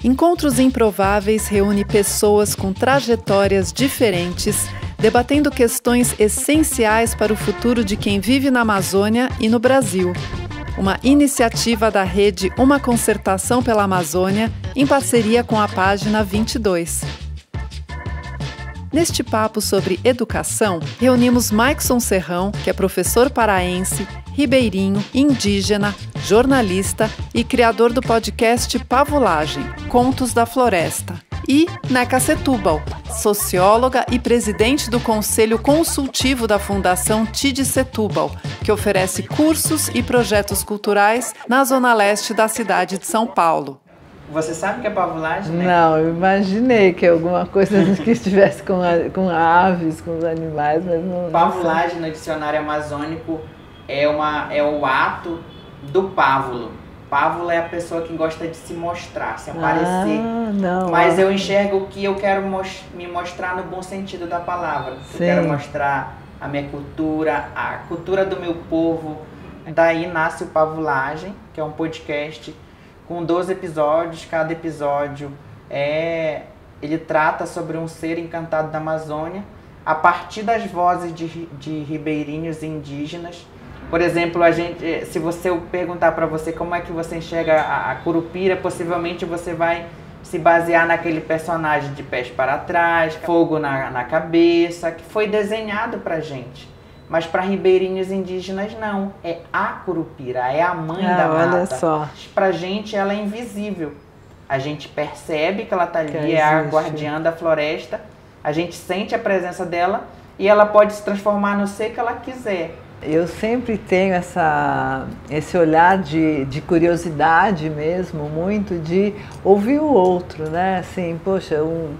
Encontros Improváveis reúne pessoas com trajetórias diferentes, debatendo questões essenciais para o futuro de quem vive na Amazônia e no Brasil. Uma iniciativa da rede Uma Concertação pela Amazônia, em parceria com a página 22. Neste papo sobre educação, reunimos Maikson Serrão, que é professor paraense, ribeirinho, indígena, jornalista e criador do podcast Pavulagem, Contos da Floresta. E Neca Setúbal, socióloga e presidente do Conselho Consultivo da Fundação Tid Setúbal, que oferece cursos e projetos culturais na zona leste da cidade de São Paulo. Você sabe o que é pavulagem, né? Não, eu imaginei que alguma coisa que estivesse com aves, com os animais, mas não... Pavulagem no dicionário amazônico é o ato do pávulo. Pávulo é a pessoa que gosta de se mostrar, se aparecer. Não, mas eu enxergo que eu quero me mostrar no bom sentido da palavra. Eu quero mostrar a minha cultura, a cultura do meu povo. Daí nasce o Pavulagem, que é um podcast com 12 episódios. Cada episódio ele trata sobre um ser encantado da Amazônia a partir das vozes de ribeirinhos e indígenas. Por exemplo, se eu perguntar para você como é que você enxerga a Curupira, possivelmente você vai se basear naquele personagem de pés para trás, fogo na cabeça, que foi desenhado para gente. Mas para ribeirinhos indígenas não, é a Curupira, é a mãe da mata. Olha só. Pra gente ela é invisível. A gente percebe que ela está ali, é a guardiã da floresta, a gente sente a presença dela e ela pode se transformar no ser que ela quiser. Eu sempre tenho esse olhar de curiosidade mesmo, muito de ouvir o outro, né? Assim, poxa,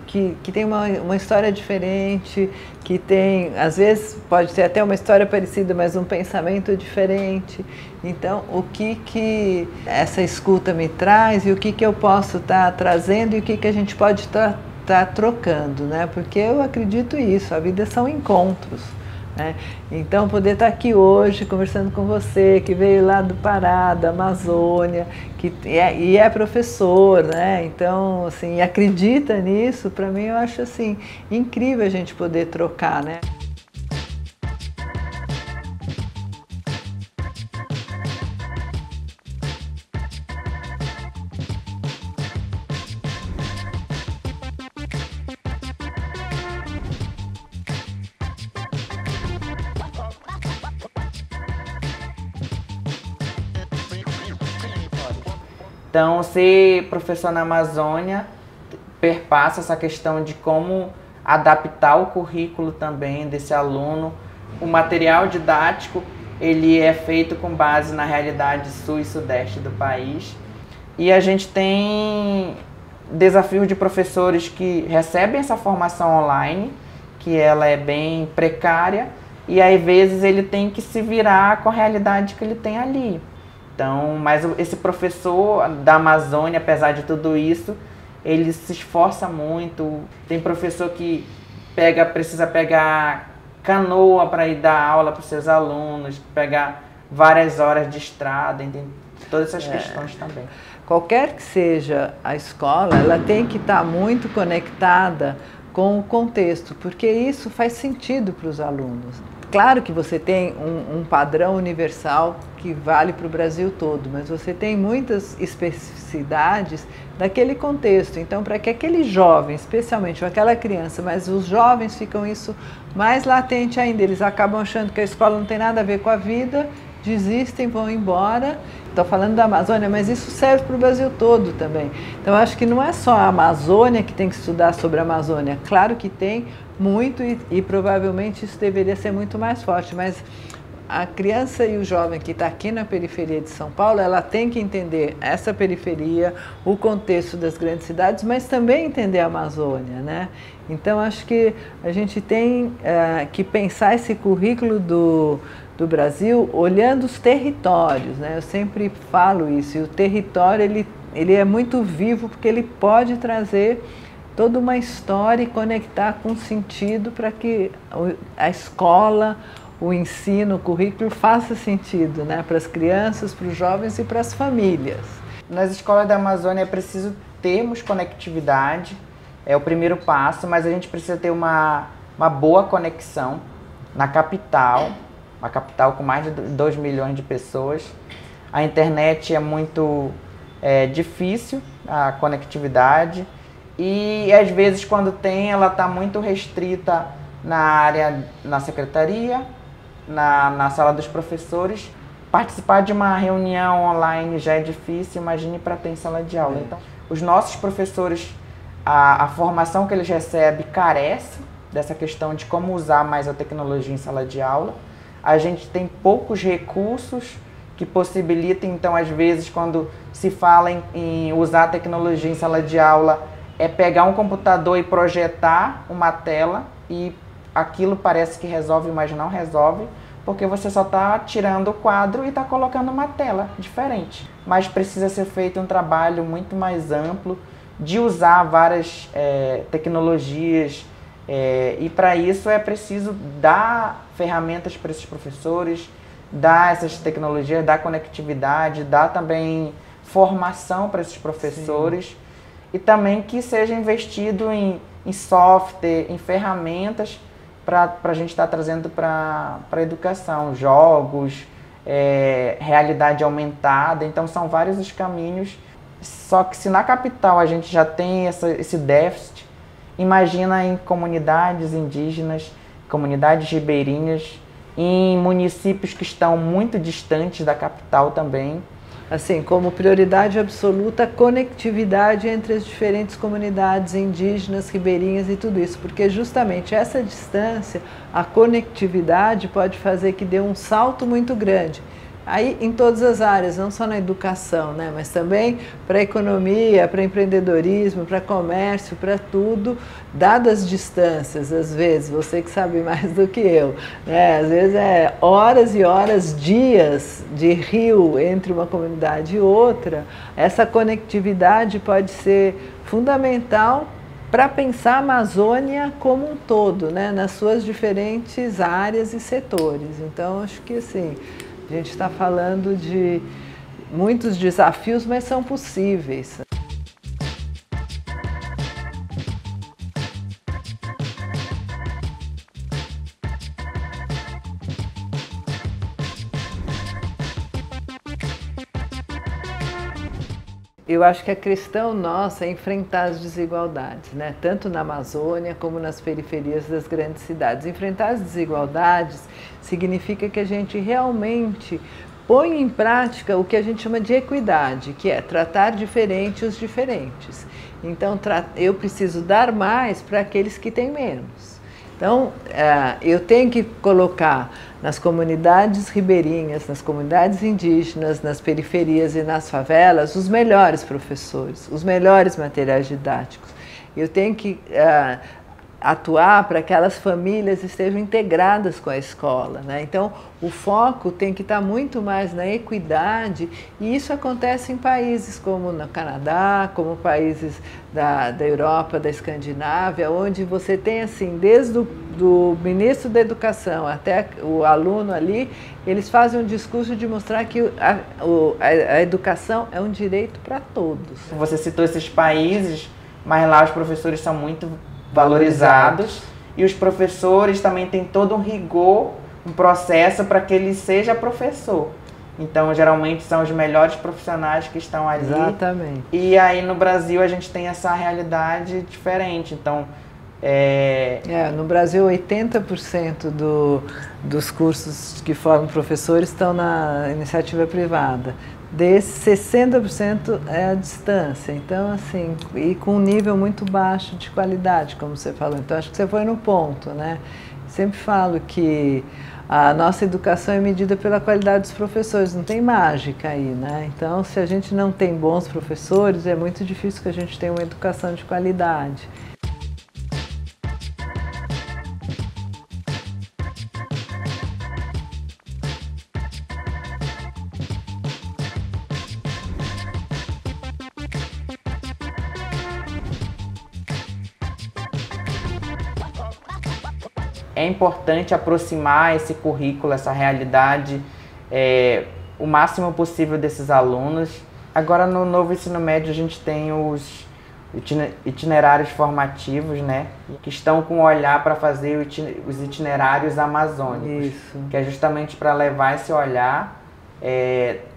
que tem uma história diferente, que tem, às vezes pode ter até uma história parecida, mas um pensamento diferente. Então, o que essa escuta me traz e o que eu posso estar trazendo e o que a gente pode estar trocando, né? Porque eu acredito isso, a vida são encontros. Então, poder estar aqui hoje conversando com você, que veio lá do Pará, da Amazônia, e é professor, né? Então, assim, acredita nisso, para mim eu acho assim, incrível a gente poder trocar, né? Então, ser professor na Amazônia perpassa essa questão de como adaptar o currículo também desse aluno. O material didático, ele é feito com base na realidade sul e sudeste do país. E a gente tem desafios de professores que recebem essa formação online, que ela é bem precária, e às vezes ele tem que se virar com a realidade que ele tem ali. Então, mas esse professor da Amazônia, apesar de tudo isso, ele se esforça muito. Tem professor que precisa pegar canoa para ir dar aula para os seus alunos, pegar várias horas de estrada, entende? Todas essas questões também. Qualquer que seja a escola, ela tem que estar muito conectada com o contexto, porque isso faz sentido para os alunos. Claro que você tem um padrão universal que vale para o Brasil todo, mas você tem muitas especificidades daquele contexto. Então, para que aquele jovem, especialmente aquela criança, mas os jovens ficam isso mais latente ainda, eles acabam achando que a escola não tem nada a ver com a vida, desistem, vão embora. Estou falando da Amazônia, mas isso serve para o Brasil todo também. Então, acho que não é só a Amazônia que tem que estudar sobre a Amazônia. Claro que tem muito e provavelmente isso deveria ser muito mais forte, mas a criança e o jovem que está aqui na periferia de São Paulo, ela tem que entender essa periferia, o contexto das grandes cidades, mas também entender a Amazônia, né? Então, acho que a gente tem que pensar esse currículo do Brasil olhando os territórios, né? Eu sempre falo isso, e o território ele é muito vivo porque ele pode trazer toda uma história e conectar com sentido para que a escola, o ensino, o currículo faça sentido, né? Para as crianças, para os jovens e para as famílias. Nas escolas da Amazônia é preciso termos conectividade, é o primeiro passo, mas a gente precisa ter uma boa conexão na capital, uma capital com mais de 2 milhões de pessoas. A internet é muito difícil, a conectividade, e às vezes quando tem, ela está muito restrita na área, na secretaria, na sala dos professores. Participar de uma reunião online já é difícil, imagine para ter em sala de aula. Então, os nossos professores, a formação que eles recebem carece dessa questão de como usar mais a tecnologia em sala de aula. A gente tem poucos recursos que possibilitam, então, às vezes, quando se fala em usar a tecnologia em sala de aula, é pegar um computador e projetar uma tela, e aquilo parece que resolve, mas não resolve, porque você só está tirando o quadro e está colocando uma tela diferente. Mas precisa ser feito um trabalho muito mais amplo de usar várias tecnologias, e para isso é preciso dar ferramentas para esses professores, dar essas tecnologias, dar conectividade, dar também formação para esses professores. Sim. E também que seja investido em software, em ferramentas para a gente estar trazendo para a educação, jogos, realidade aumentada. Então são vários os caminhos. Só que se na capital a gente já tem esse déficit, imagina em comunidades indígenas, comunidades ribeirinhas, em municípios que estão muito distantes da capital também. Assim, como prioridade absoluta, a conectividade entre as diferentes comunidades indígenas, ribeirinhas e tudo isso, porque justamente essa distância, a conectividade pode fazer que dê um salto muito grande. Aí em todas as áreas, não só na educação, né, mas também para a economia, para empreendedorismo, para comércio, para tudo, dadas as distâncias, às vezes, você que sabe mais do que eu, né, às vezes é horas e horas, dias de rio entre uma comunidade e outra, essa conectividade pode ser fundamental para pensar a Amazônia como um todo, né, nas suas diferentes áreas e setores. Então, acho que assim, a gente está falando de muitos desafios, mas são possíveis. Eu acho que a questão nossa é enfrentar as desigualdades, né? Tanto na Amazônia como nas periferias das grandes cidades. Enfrentar as desigualdades significa que a gente realmente põe em prática o que a gente chama de equidade, que é tratar diferente os diferentes. Então, eu preciso dar mais para aqueles que têm menos. Então, eu tenho que colocar nas comunidades ribeirinhas, nas comunidades indígenas, nas periferias e nas favelas, os melhores professores, os melhores materiais didáticos. Eu tenho que atuar para que aquelas famílias estejam integradas com a escola, né? Então, o foco tem que estar muito mais na equidade, e isso acontece em países como no Canadá, como países da Europa, da Escandinávia, onde você tem, assim, desde do ministro da Educação até o aluno ali, eles fazem um discurso de mostrar que a educação é um direito para todos. Você citou esses países, mas lá os professores são muito valorizados, e os professores também têm todo um rigor, um processo para que ele seja professor. Então, geralmente são os melhores profissionais que estão ali. Exatamente. E aí no Brasil a gente tem essa realidade diferente. Então, no Brasil 80% dos cursos que formam professores estão na iniciativa privada. Desses, 60% é à distância, então assim, e com um nível muito baixo de qualidade, como você falou. Então acho que você foi no ponto, né? Sempre falo que a nossa educação é medida pela qualidade dos professores, não tem mágica aí, né? Então, se a gente não tem bons professores, é muito difícil que a gente tenha uma educação de qualidade. É importante aproximar esse currículo, essa realidade, o máximo possível desses alunos. Agora, no novo ensino médio, a gente tem os itinerários formativos, né, que estão com olhar para fazer os itinerários amazônicos, Isso. que é justamente para levar esse olhar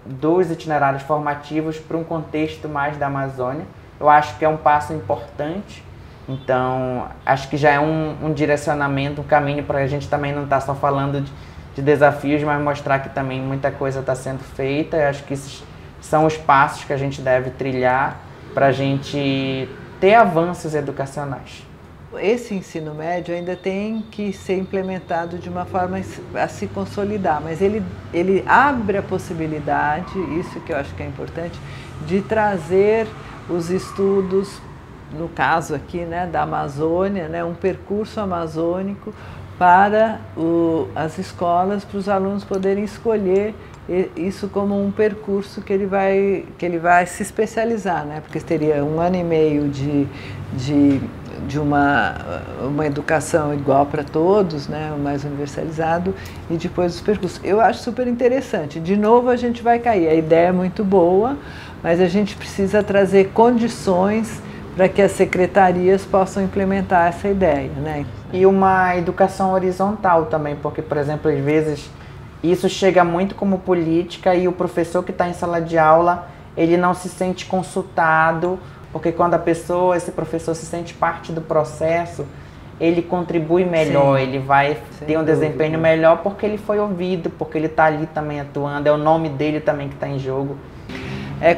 dos itinerários formativos para um contexto mais da Amazônia. Eu acho que é um passo importante, então acho que já é um direcionamento, um caminho para a gente também não estar só falando de desafios, mas mostrar que também muita coisa está sendo feita. Eu acho que esses são os passos que a gente deve trilhar para a gente ter avanços educacionais. Esse ensino médio ainda tem que ser implementado de uma forma a se consolidar, mas ele abre a possibilidade, isso que eu acho que é importante, de trazer os estudos, no caso aqui, né, da Amazônia, né, um percurso amazônico para as escolas, para os alunos poderem escolher isso como um percurso que ele vai se especializar, né? Porque teria 1 ano e meio de uma educação igual para todos, né? Mais universalizado, e depois os percursos. Eu acho super interessante. De novo a gente vai cair. A ideia é muito boa, mas a gente precisa trazer condições para que as secretarias possam implementar essa ideia, né? E uma educação horizontal também, porque, por exemplo, às vezes isso chega muito como política e o professor que está em sala de aula, ele não se sente consultado, porque quando esse professor se sente parte do processo, ele contribui melhor, ele vai ter um desempenho melhor porque ele foi ouvido, porque ele está ali também atuando, é o nome dele também que está em jogo.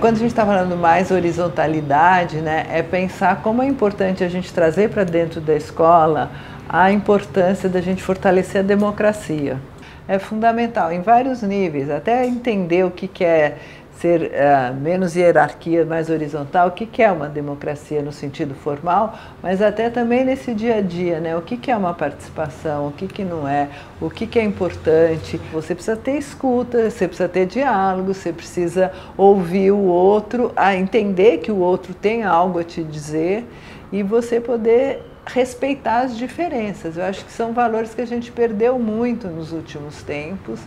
Quando a gente está falando mais horizontalidade, né, é pensar como é importante a gente trazer para dentro da escola a importância da gente fortalecer a democracia. É fundamental, em vários níveis, até entender o que é ser menos hierarquia, mais horizontal, o que é uma democracia no sentido formal, mas até também nesse dia a dia, né? O que é uma participação, o que não é, o que é importante. Você precisa ter escuta, você precisa ter diálogo, você precisa ouvir o outro, entender que o outro tem algo a te dizer e você poder respeitar as diferenças. Eu acho que são valores que a gente perdeu muito nos últimos tempos.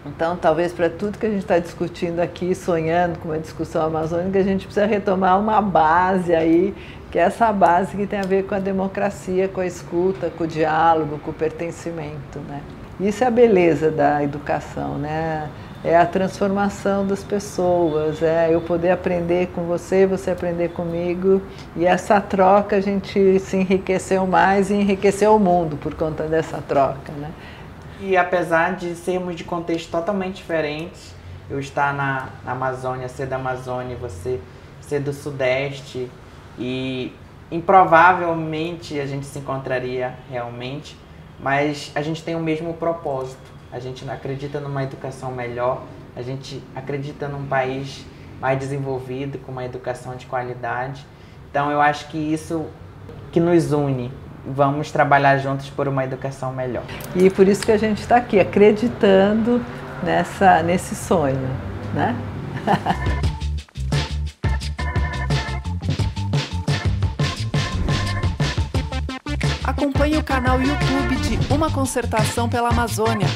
Então, talvez para tudo que a gente está discutindo aqui, sonhando com uma discussão amazônica, a gente precisa retomar uma base aí, que é essa base que tem a ver com a democracia, com a escuta, com o diálogo, com o pertencimento, né? Isso é a beleza da educação, né? É a transformação das pessoas, é eu poder aprender com você, você aprender comigo, e essa troca a gente se enriqueceu mais e enriqueceu o mundo por conta dessa troca, né? E apesar de sermos de contextos totalmente diferentes, eu estar na Amazônia, ser da Amazônia, você ser do Sudeste, e improvavelmente a gente se encontraria realmente, mas a gente tem o mesmo propósito. A gente acredita numa educação melhor, a gente acredita num país mais desenvolvido, com uma educação de qualidade. Então eu acho que isso que nos une. Vamos trabalhar juntos por uma educação melhor. E por isso que a gente está aqui, acreditando nesse sonho, né? Acompanhe o canal YouTube de Uma Concertação pela Amazônia.